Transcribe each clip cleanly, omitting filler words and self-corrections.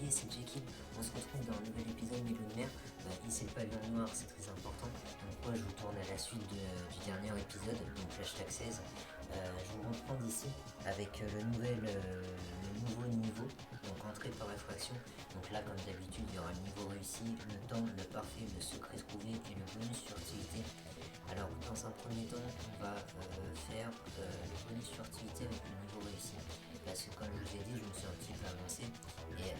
c'est Jekyll. On se retrouve dans un nouvel épisode Milieu de mer. Ici le pavillon noir, c'est très important. Donc moi je vous tourne à la suite du dernier épisode, donc hashtag 16. Je vous reprends d'ici avec le nouveau niveau, donc entrée par réfraction. Donc là comme d'habitude il y aura le niveau réussi, le temps, le parfait, le secret trouvé et le bonus furtivité. Alors dans un premier temps on va faire le bonus furtivité avec le niveau réussi. Parce que comme je vous ai dit, je me suis un petit peu avancé et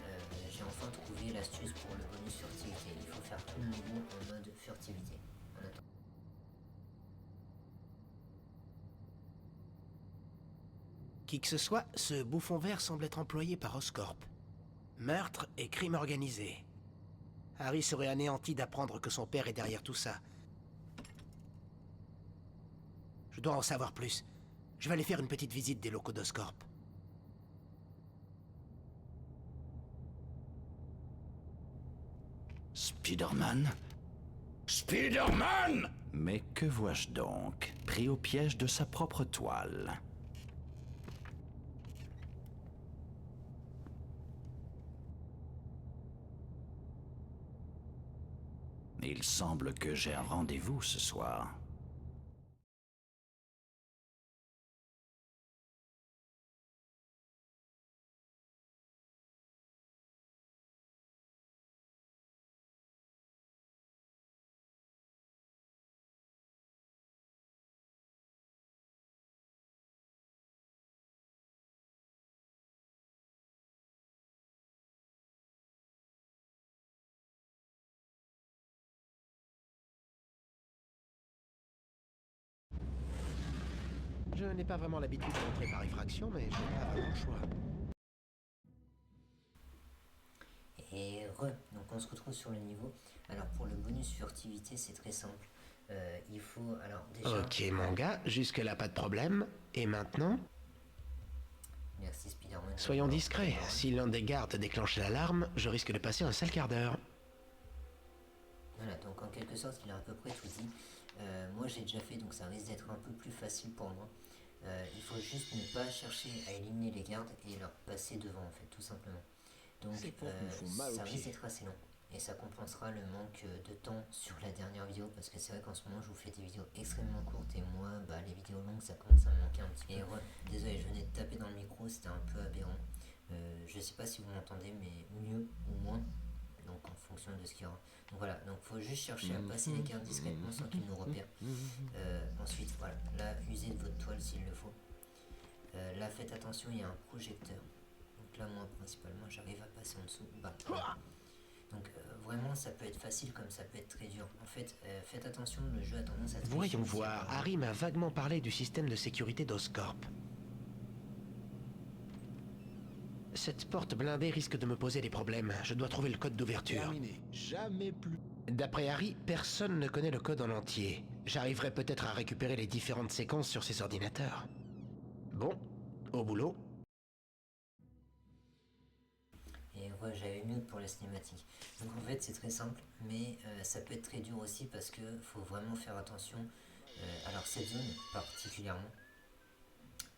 j'ai enfin trouvé l'astuce pour le bonus furtivité. Il faut faire tout le niveau en mode furtivité. En attendant. Qui que ce soit, ce bouffon vert semble être employé par Oscorp. Meurtre et crime organisé. Harry serait anéanti d'apprendre que son père est derrière tout ça. Je dois en savoir plus. Je vais aller faire une petite visite des locaux d'Oscorp. Spider-Man? Spider-Man! Mais que vois-je donc? Pris au piège de sa propre toile. Il semble que j'ai un rendez-vous ce soir. Je n'ai pas vraiment l'habitude d'entrer par effraction, mais je n'ai pas vraiment le choix. Et donc on se retrouve sur le niveau. Alors pour le bonus furtivité c'est très simple. Il faut alors déjà. Ok mon gars, jusque-là pas de problème. Et maintenant? Merci Spider-Man. Soyons discrets, si l'un des gardes déclenche l'alarme, je risque de passer un sale quart d'heure. Voilà, donc en quelque sorte il a à peu près tout dit. Moi j'ai déjà fait donc ça risque d'être un peu plus facile pour moi. Il faut juste ne pas chercher à éliminer les gardes et leur passer devant en fait, tout simplement. Donc ça risque d'être assez long. Et ça compensera le manque de temps sur la dernière vidéo parce que c'est vrai qu'en ce moment je vous fais des vidéos extrêmement courtes et moi les vidéos longues ça commence à me manquer un petit peu. Et désolé, je venais de taper dans le micro, c'était un peu aberrant. Je sais pas si vous m'entendez mais mieux ou moins, donc en fonction de ce qu'il y aura. Donc voilà, donc faut juste chercher à passer les gardes discrètement sans qu'ils nous repèrent. Ensuite voilà, là usez de votre toile s'il le faut. Là faites attention, il y a un projecteur. Donc là moi principalement j'arrive à passer en dessous. Voilà. Donc vraiment ça peut être facile comme ça peut être très dur. En fait faites attention, le jeu a tendance à... Voyons voir, Harry m'a vaguement parlé du système de sécurité d'Oscorp. Cette porte blindée risque de me poser des problèmes. Je dois trouver le code d'ouverture. Terminé. Jamais plus. D'après Harry, personne ne connaît le code en entier. J'arriverai peut-être à récupérer les différentes séquences sur ses ordinateurs. Bon, au boulot. Et ouais, j'avais mieux pour les cinématiques. Donc en fait c'est très simple, mais ça peut être très dur aussi parce que faut vraiment faire attention. Alors cette zone particulièrement,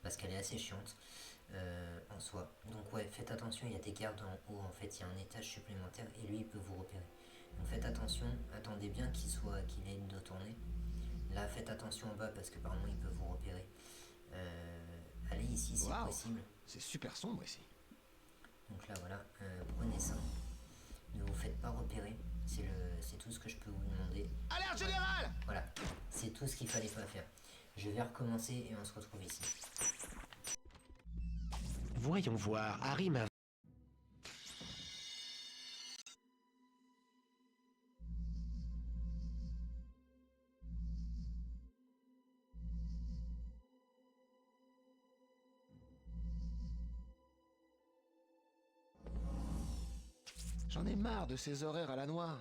parce qu'elle est assez chiante en soi. Donc ouais, faites attention, il y a des gardes en haut, en fait il y a un étage supplémentaire et lui il peut vous repérer. Donc faites attention, attendez bien qu'il ait le dos tourné. Là faites attention en bas parce que par moment il peut vous repérer. Allez ici si possible. C'est super sombre ici. Donc là voilà, prenez ça. Ne vous faites pas repérer. C'est tout ce que je peux vous demander. Alerte générale! Voilà, c'est tout ce qu'il fallait pas faire. Je vais recommencer et on se retrouve ici. Voyons voir, Harry m'a... J'en ai marre de ces horaires à la noix.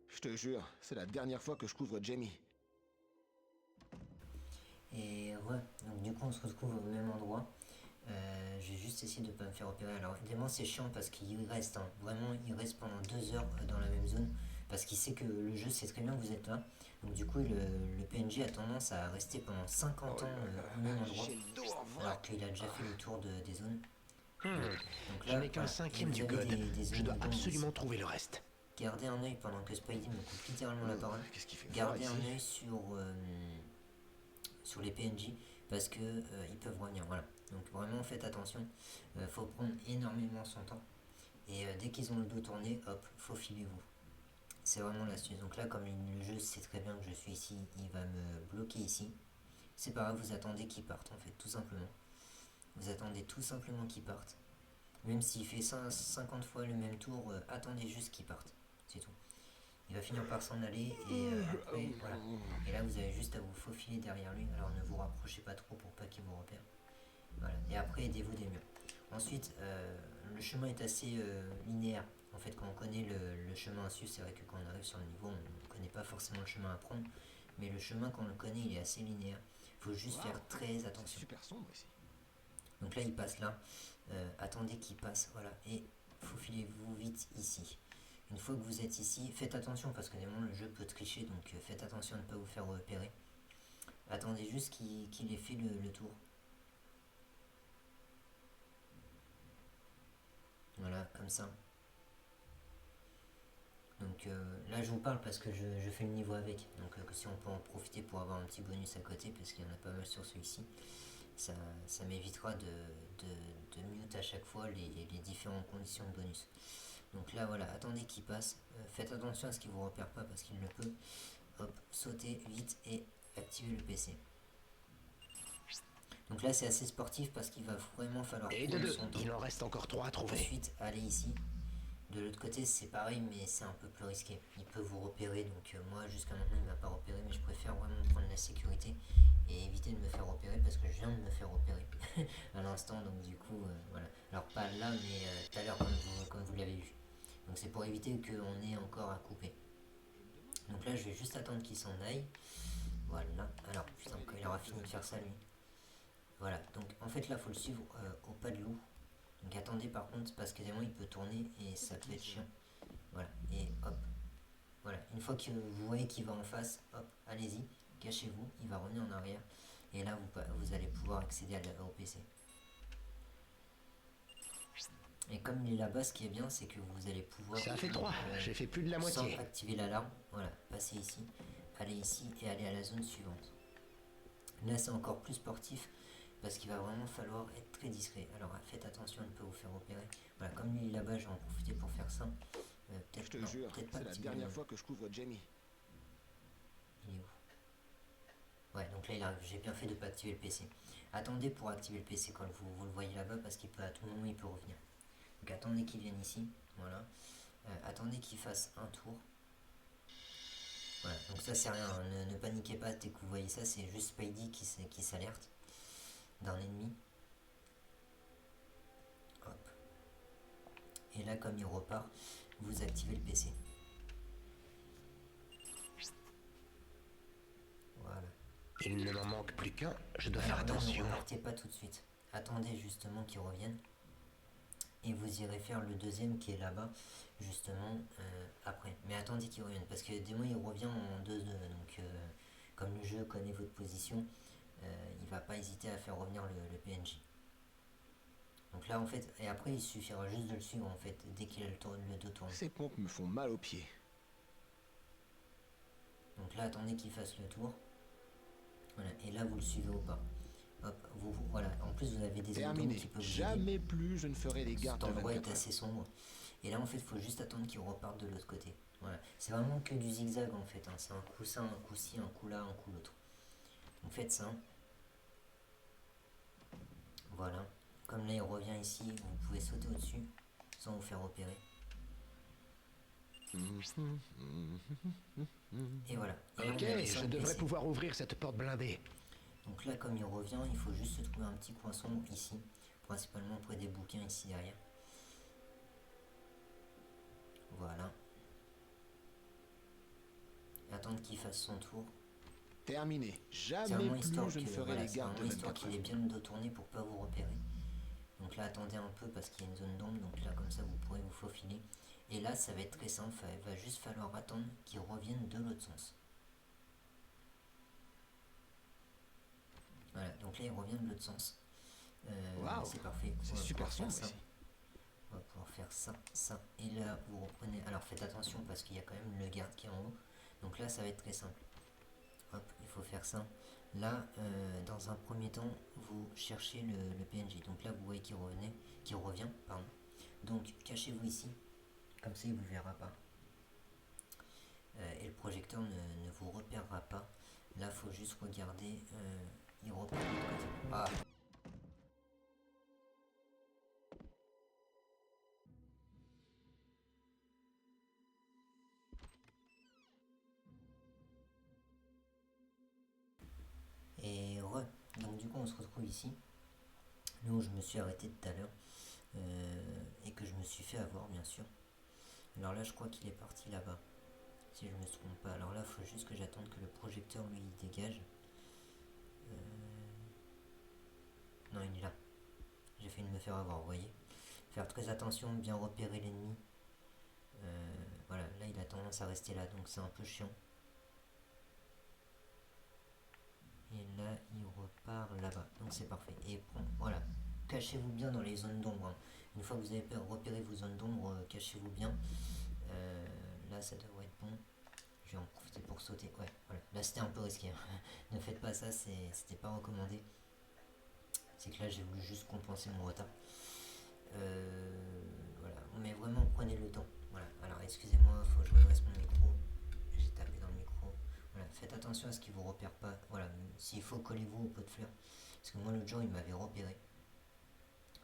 Je te jure, c'est la dernière fois que je couvre Jamie. Et ouais, donc du coup on se retrouve au même endroit. Je vais juste essayer de ne pas me faire repérer. Alors évidemment c'est chiant parce qu'il reste, vraiment il reste pendant 2 heures dans la même zone. parce qu'il sait que le jeu sait très bien que vous êtes là. Donc du coup, le PNJ a tendance à rester pendant 50 ans au même endroit, alors qu'il a déjà fait le tour des zones. Donc Je là, n'ai qu'un voilà, cinquième vous du avez code. des Je zones dois d'ombre absolument ici. trouver le reste. Gardez un œil pendant que Spidey me coupe littéralement la parole. Qu'est-ce qu'il fait froid Gardez un ici? œil sur les PNJ parce que ils peuvent revenir. Voilà. Donc vraiment faites attention. Faut prendre énormément son temps. Et dès qu'ils ont le dos tourné, hop, faufilez-vous. C'est vraiment l'astuce. Donc là, comme le jeu sait très bien que je suis ici, il va me bloquer ici. C'est pas grave, vous attendez qu'il parte en fait, tout simplement. Vous attendez tout simplement qu'il parte. Même s'il fait 50 fois le même tour, attendez juste qu'il parte. C'est tout. Il va finir par s'en aller et après, voilà. Et là, vous avez juste à vous faufiler derrière lui. Alors ne vous rapprochez pas trop pour pas qu'il vous repère. Voilà. Et après, aidez-vous des murs. Ensuite, le chemin est assez linéaire. En fait, quand on connaît le chemin à suivre, c'est vrai que quand on arrive sur le niveau, on ne connaît pas forcément le chemin à prendre. Mais le chemin, quand on le connaît, il est assez linéaire. Il faut juste faire très C'est attention. super sombre ici. Donc là, il passe là. Attendez qu'il passe. Voilà. Et faufilez-vous vite ici. Une fois que vous êtes ici, faites attention parce que des moments, le jeu peut tricher. Donc faites attention à ne pas vous faire repérer. Attendez juste qu'il ait fait le tour. Voilà, comme ça. Donc là je vous parle parce que je fais le niveau avec. Donc si on peut en profiter pour avoir un petit bonus à côté, parce qu'il y en a pas mal sur celui-ci, ça m'évitera de mute à chaque fois les différentes conditions de bonus. Donc là voilà, attendez qu'il passe. Faites attention à ce qu'il vous repère pas parce qu'il le peut. Hop, sautez vite et activez le PC. Donc là c'est assez sportif parce qu'il va vraiment falloir Et de prendre deux, son temps. il en reste encore 3 à trouver. Ensuite, allez ici. De l'autre côté, c'est pareil, mais c'est un peu plus risqué. Il peut vous repérer, donc moi, jusqu'à maintenant, il ne m'a pas repéré, mais je préfère vraiment prendre la sécurité et éviter de me faire repérer parce que je viens de me faire repérer à l'instant, donc du coup, voilà. Alors, pas là, mais tout à l'heure, comme vous l'avez vu. Donc, c'est pour éviter qu'on ait encore à couper. Donc là, je vais juste attendre qu'il s'en aille. Voilà. Alors, putain, quand il aura fini de faire ça, lui. Voilà. Donc, en fait, là, il faut le suivre au pas de loup. Donc attendez par contre parce que des moments il peut tourner et ça peut être chiant. Voilà, et hop. Voilà, une fois que vous voyez qu'il va en face, hop, allez-y, cachez-vous, il va revenir en arrière. Et là vous allez pouvoir accéder au PC. Et comme il est là-bas, ce qui est bien, c'est que vous allez pouvoir... Ça fait 3, j'ai fait plus de la sans moitié. activer l'alarme, voilà, passez ici, allez ici et allez à la zone suivante. Là c'est encore plus sportif parce qu'il va vraiment falloir être très discret. Alors faites attention à ne pas vous faire repérer. Voilà, comme lui là-bas, je vais en profiter pour faire ça. Je te jure, c'est la dernière fois que je couvre Jamie. Il est où? Ouais, donc là il arrive. J'ai bien fait de ne pas activer le PC. Attendez pour activer le PC quand vous le voyez là-bas parce qu'il peut à tout moment il peut revenir. Donc attendez qu'il vienne ici. Voilà. Attendez qu'il fasse un tour. Voilà, donc ça c'est rien. Ne paniquez pas dès que vous voyez ça. C'est juste Spidey qui s'alerte d'un ennemi. Hop. Et là, comme il repart, vous activez le PC. Voilà. Il ne m'en manque plus qu'un, je dois Alors faire là, attention. ne repartez pas tout de suite. Attendez justement qu'il revienne. Et vous irez faire le deuxième qui est là-bas, justement, après. Mais attendez qu'il revienne, parce que des mois il revient en 2-2. Donc, comme le jeu connaît votre position, il va pas hésiter à faire revenir le PNJ. Donc là en fait, et après il suffira juste de le suivre en fait, dès qu'il a le dos tourné. Ces pompes me font mal aux pieds. Donc là attendez qu'il fasse le tour. Voilà, et là vous le suivez au pas. Hop, voilà, en plus vous avez des Terminé. qui peuvent vous aider. Jamais plus je ne ferai des gardes Cet de endroit 24 est heures. assez sombre. Et là en fait il faut juste attendre qu'il reparte de l'autre côté. Voilà, c'est vraiment que du zigzag en fait, hein. C'est un coup ça, un coup ci, un coup là, un coup l'autre. Donc faites ça. Voilà. Comme là il revient ici, vous pouvez sauter au-dessus sans vous faire repérer. Et voilà. Et là, Ok, on a les je 5 devrais PC. pouvoir ouvrir cette porte blindée. Donc là comme il revient, il faut juste se trouver un petit coin sombre ici. Principalement près des bouquins ici derrière. Voilà. Et attendre qu'il fasse son tour. Terminé. C'est Jamais vraiment plus histoire je ne que, ferai voilà, les c'est gardes de vraiment histoire 24 qu'il ait heures. bien le dos tourné pour pas vous repérer. Donc là attendez un peu parce qu'il y a une zone d'ombre, donc là comme ça vous pourrez vous faufiler. Et là, ça va être très simple, il va juste falloir attendre qu'ils reviennent de l'autre sens. Voilà, donc là, il revient de l'autre sens. Waouh, c'est parfait. c'est On va super pouvoir faire sombre ça. ici. On va pouvoir faire ça, ça. Et là, vous reprenez. Alors faites attention parce qu'il y a quand même le garde qui est en haut. Donc là, ça va être très simple. Hop, il faut faire ça. Là, dans un premier temps, vous cherchez le PNJ. Donc là, vous voyez qu'il revient, pardon. Donc cachez-vous ici. Comme ça, il ne vous verra pas. Et le projecteur ne vous repérera pas. Là, il faut juste regarder. Il repart de l'autre côté. Ah. Et donc du coup on se retrouve ici, là où je me suis arrêté tout à l'heure, et que je me suis fait avoir bien sûr. Alors là je crois qu'il est parti là-bas, si je me trompe pas. Alors là il faut juste que j'attende que le projecteur lui dégage. Non, il est là. J'ai failli me faire avoir, vous voyez. Faire très attention, bien repérer l'ennemi. Voilà, là il a tendance à rester là, donc c'est un peu chiant. Et là, il repart là-bas. Donc c'est parfait. Et voilà. Cachez-vous bien dans les zones d'ombre. Hein. Une fois que vous avez repéré vos zones d'ombre, cachez-vous bien. Là, ça devrait être bon. Je vais en profiter pour sauter. Ouais, voilà. Là, c'était un peu risqué. Hein. Ne faites pas ça, c'était pas recommandé. C'est que là, j'ai voulu juste compenser mon retard. Voilà. Mais vraiment, prenez le temps. Voilà. Alors, excusez-moi, il faut que je redresse mon micro. J'ai tapé dans le micro. Voilà, faites attention à ce qu'il ne vous repère pas. Voilà, s'il faut, collez-vous au pot de fleurs. Parce que moi, l'autre jour, il m'avait repéré.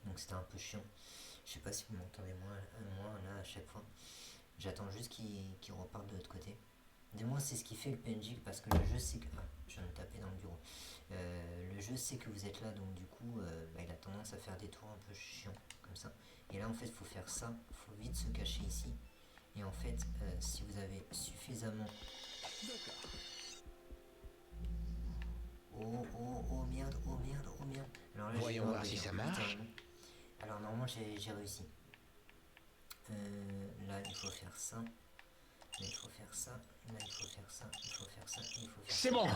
Donc c'était un peu chiant. Je sais pas si vous m'entendez moi là à chaque fois. J'attends juste qu'il reparte de l'autre côté. Des moi, c'est ce qui fait le PNJ parce que le jeu sait que. Ah, je viens de taper dans le bureau. Le jeu sait que vous êtes là, donc du coup, il a tendance à faire des tours un peu chiants comme ça. Et là, en fait, il faut faire ça. Il faut vite se cacher ici. Et en fait, si vous avez suffisamment. Oh merde, oh merde, oh merde. Alors là, Voyons voir si ça marche. Alors normalement j'ai réussi. Là il faut faire ça. Là il faut faire ça. Là il faut faire ça. Il faut faire ça. Il faut faire ça. C'est bon.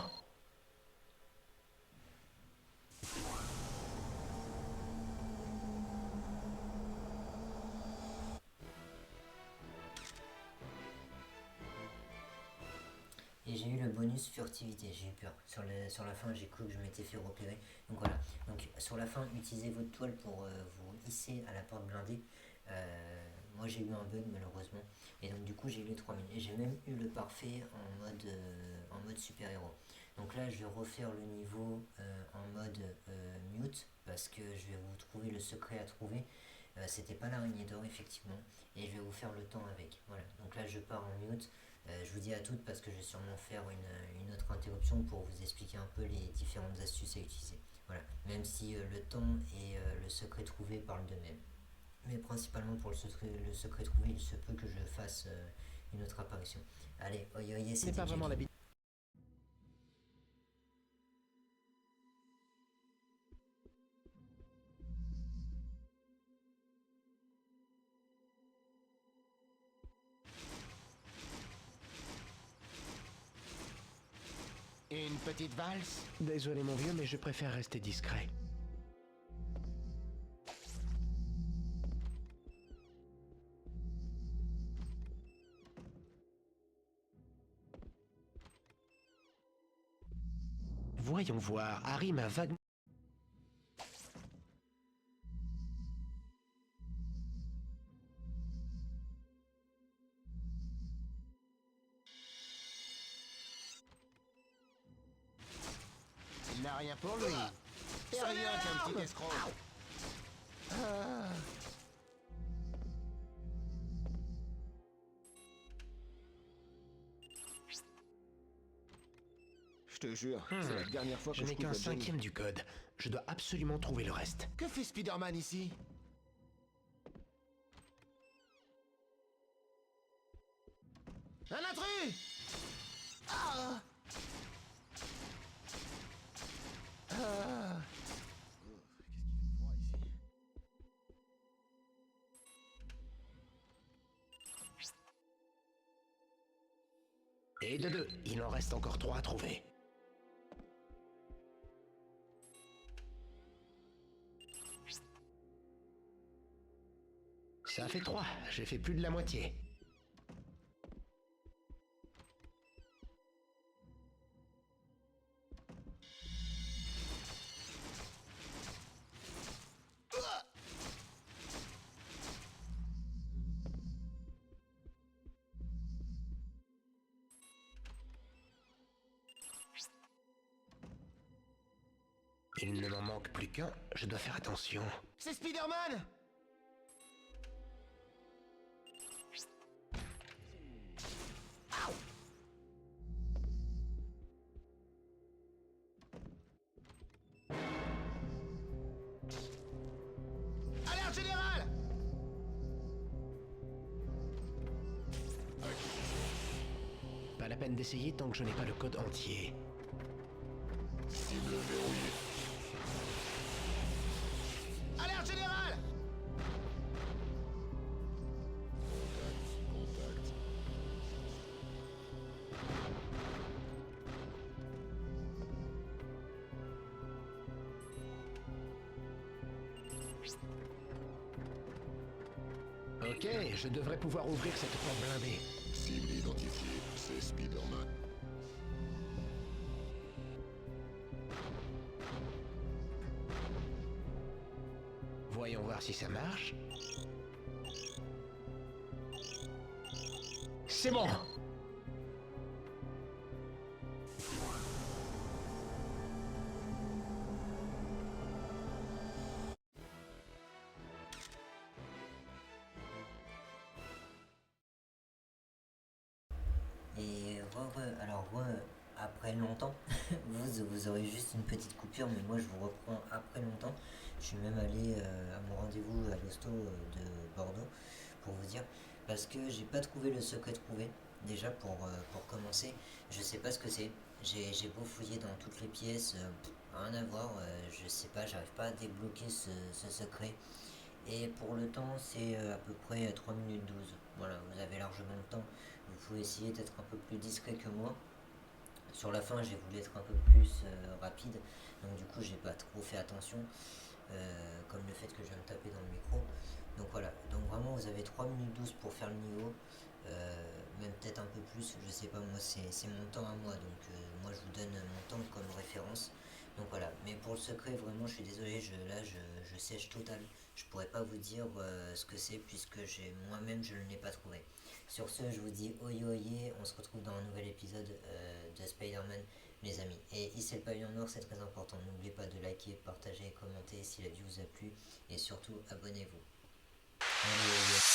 Et j'ai eu le bonus furtivité, j'ai eu peur. Sur la fin, j'ai cru que je m'étais fait repérer. Donc voilà. Donc sur la fin, utilisez votre toile pour vous hisser à la porte blindée. Moi j'ai eu un bug malheureusement. Et donc du coup j'ai eu les 3000. Et j'ai même eu le parfait en mode super héros. Donc là je vais refaire le niveau en mode mute. Parce que je vais vous trouver le secret à trouver. C'était pas l'araignée d'or effectivement. Et je vais vous faire le temps avec. Voilà. Donc là je pars en mute. Je vous dis à toutes parce que je vais sûrement faire une autre interruption pour vous expliquer un peu les différentes astuces à utiliser. Voilà, même si le temps et le secret trouvé parlent d'eux-mêmes. Mais principalement pour le secret trouvé, il se peut que je fasse une autre apparition. Allez, oyoye, C'est pas vraiment l'habitude. Une petite valse? Désolé mon vieux, mais je préfère rester discret. Voyons voir, Harry m'a vaguement... Il n'a rien pour lui. C'est rien qu'un petit escroc. Je te jure, c'est la dernière fois que Je je n'ai coupe qu'un le Johnny. cinquième du code. Je dois absolument trouver le reste. Que fait Spider-Man ici? Un intrus! Ah! Ah! Qu'est-ce qu'il fait froid ici? Et de 2, il en reste encore 3 à trouver. Ça fait 3, j'ai fait plus de la moitié. Il ne m'en manque plus qu'un, je dois faire attention. C'est Spider-Man! Alerte générale! Pas la peine d'essayer tant que je n'ai pas le code entier. Cible verrouillée. Alerte générale! Contact. Ok, je devrais pouvoir ouvrir cette porte blindée. Cible identifiée. C'est Spider-Man. Voyons voir si ça marche. C'est bon! Et après longtemps, vous aurez juste une petite coupure, mais moi je vous reprends après longtemps. Je suis même allé à mon rendez-vous à l'hosto de Bordeaux, pour vous dire, parce que j'ai pas trouvé le secret trouvé. Déjà pour commencer, je sais pas ce que c'est. J'ai beau fouiller dans toutes les pièces, rien à voir, je sais pas, j'arrive pas à débloquer ce secret. Et pour le temps, c'est à peu près 3 minutes 12. Voilà, vous avez largement le temps. Vous pouvez essayer d'être un peu plus discret que moi. Sur la fin, j'ai voulu être un peu plus rapide. Donc du coup, j'ai pas trop fait attention. Comme le fait que je viens me taper dans le micro. Donc voilà. Donc vraiment, vous avez 3 minutes 12 pour faire le niveau. Même peut-être un peu plus. Je sais pas, moi, c'est mon temps à moi. Donc moi, je vous donne mon temps comme référence. Donc voilà, mais pour le secret, vraiment, je suis désolé, je sèche total. Je pourrais pas vous dire ce que c'est puisque moi-même je ne l'ai pas trouvé. Sur ce, je vous dis oye oye, on se retrouve dans un nouvel épisode de Spider-Man, les amis. Et hissez le pavillon noir, c'est très important. N'oubliez pas de liker, partager et commenter si la vidéo vous a plu. Et surtout, abonnez-vous. Allez,